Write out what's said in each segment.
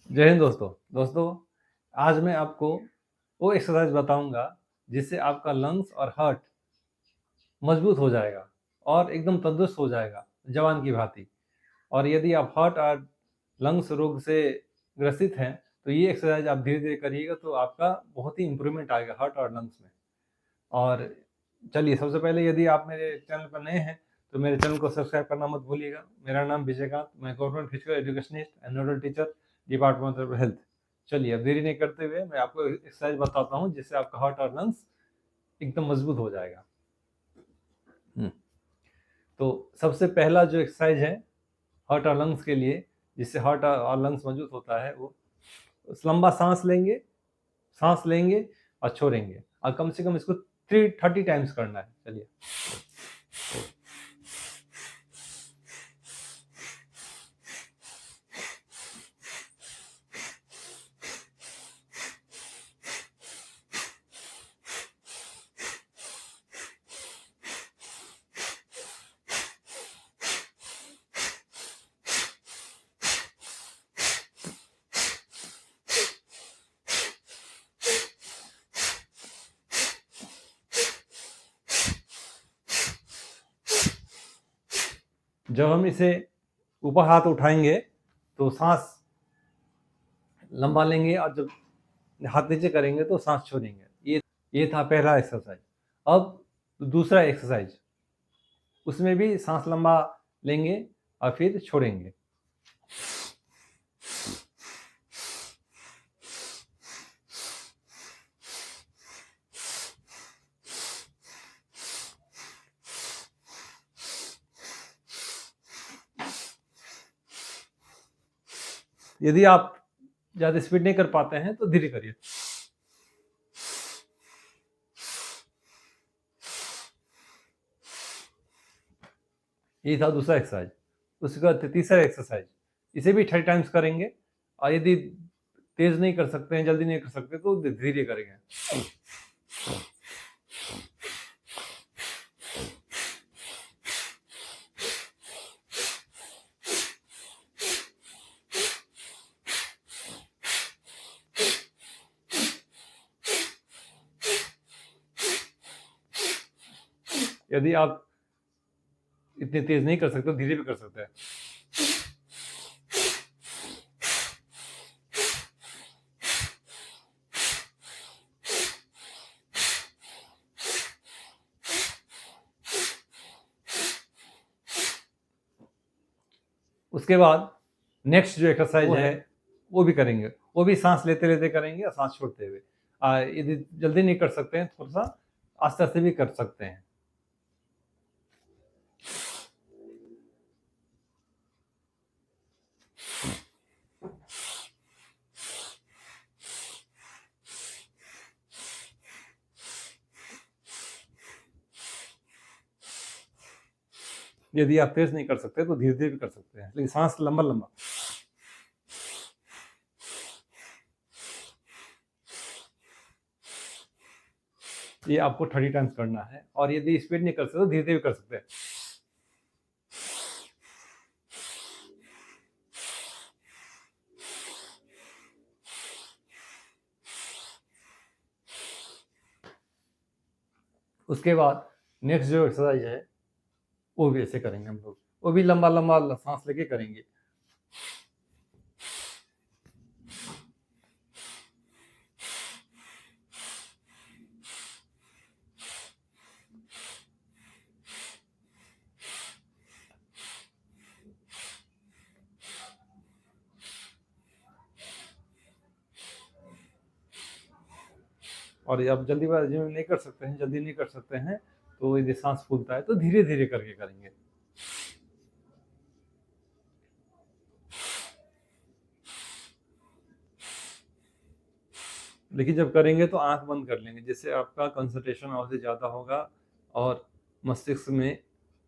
जय हिंद दोस्तों। आज मैं आपको वो एक्सरसाइज बताऊंगा जिससे आपका लंग्स और हार्ट मजबूत हो जाएगा और एकदम तंदुरुस्त हो जाएगा जवान की भांति। और यदि आप हार्ट और लंग्स रोग से ग्रसित हैं तो ये एक्सरसाइज आप धीरे धीरे करिएगा तो आपका बहुत ही इम्प्रूवमेंट आएगा हार्ट और लंग्स में। और चलिए, सबसे पहले यदि आप मेरे चैनल पर नए हैं तो मेरे चैनल को सब्सक्राइब करना मत भूलिएगा। मेरा नाम विजयकांत, मैं government physical educationist and nodal teacher, department of health. चलिए, अब देरी नहीं करते हुए मैं आपको एक्सरसाइज बताता हूँ जिससे आपका हार्ट और लंग्स एकदम मजबूत हो जाएगा। तो सबसे पहला जो एक्सरसाइज है हार्ट और लंग्स के लिए, जिससे हार्ट और लंग्स मजबूत होता है, वो लंबा सांस लेंगे और छोड़ेंगे, और कम से कम इसको 30 टाइम्स करना है। चलिए, जब हम इसे ऊपर हाथ उठाएंगे तो सांस लंबा लेंगे, और जब हाथ नीचे करेंगे तो सांस छोड़ेंगे। ये था पहला एक्सरसाइज। अब दूसरा एक्सरसाइज, उसमें भी सांस लंबा लेंगे और फिर छोड़ेंगे। यदि आप ज्यादा स्पीड नहीं कर पाते हैं तो धीरे करिए। ये था दूसरा एक्सरसाइज। उसके बाद तीसरा एक्सरसाइज, इसे भी 30 टाइम्स करेंगे, और यदि तेज नहीं कर सकते हैं, जल्दी नहीं कर सकते तो धीरे करेंगे। यदि आप इतने तेज नहीं कर सकते तो धीरे भी कर सकते हैं। उसके बाद नेक्स्ट जो एक्सरसाइज है वो भी करेंगे। वो भी सांस लेते लेते करेंगे और सांस छोड़ते हुए। यदि जल्दी नहीं कर सकते हैं, थोड़ा सा आस्ते आस्ते भी कर सकते हैं। यदि आप तेज नहीं कर सकते तो धीरे धीरे भी कर सकते हैं, लेकिन सांस लंबा लंबा। ये आपको 30 टाइम्स करना है, और यदि स्पीड नहीं कर सकते तो धीरे धीरे भी कर सकते हैं। उसके बाद नेक्स्ट जो एक्सरसाइज है वो भी ऐसे करेंगे हम लोग। वो भी लंबा लंबा सांस लेके करेंगे। और आप जल्दीबाजी में नहीं कर सकते हैं, जल्दी नहीं कर सकते हैं, तो यदि सांस फूलता है तो धीरे धीरे करके करेंगे। लेकिन जब करेंगे तो आंख बंद कर लेंगे, जिससे आपका कंसंट्रेशन और से ज़्यादा होगा, और मस्तिष्क में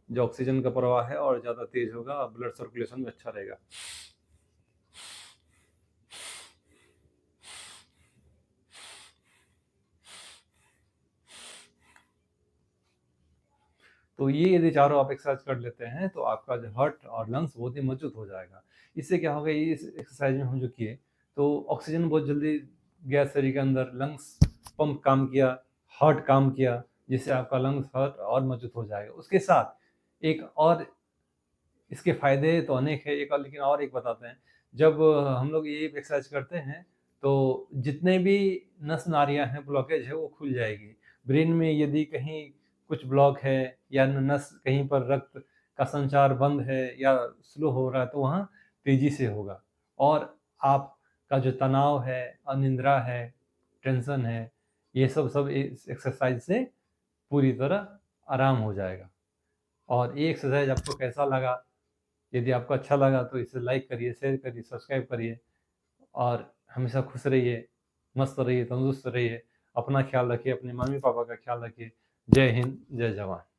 जो ऑक्सीजन का प्रवाह है और ज़्यादा तेज होगा, और ब्लड सर्कुलेशन भी अच्छा रहेगा। तो ये यदि चारों आप एक्सरसाइज कर लेते हैं तो आपका जो हार्ट और लंग्स बहुत ही मजबूत हो जाएगा। इससे क्या होगा, ये इस एक्सरसाइज में हम जो किए तो ऑक्सीजन बहुत जल्दी गया शरीर के अंदर, लंग्स पंप काम किया, हार्ट काम किया, जिससे आपका लंग्स हार्ट और मजबूत हो जाएगा। उसके साथ एक और इसके फ़ायदे तो अनेक है, एक और लेकिन और एक बताते हैं। जब हम लोग ये एक्सरसाइज करते हैं तो जितने भी नस-नाड़ियाँ हैं, ब्लॉकेज है, वो खुल जाएगी। ब्रेन में यदि कहीं कुछ ब्लॉक है या नस कहीं पर रक्त का संचार बंद है या स्लो हो रहा है तो वहाँ तेज़ी से होगा और आपका जो तनाव है, अनिद्रा है, टेंशन है, ये सब इस एक्सरसाइज से पूरी तरह आराम हो जाएगा। और ये एक्सरसाइज आपको कैसा लगा? यदि आपको अच्छा लगा तो इसे लाइक करिए, शेयर करिए, सब्सक्राइब करिए और हमेशा खुश रहिए, मस्त रहिए, तंदुरुस्त रहिए, अपना ख्याल रखिए, अपने मम्मी-पापा का ख्याल रखिए। जय हिंद, जय जवान।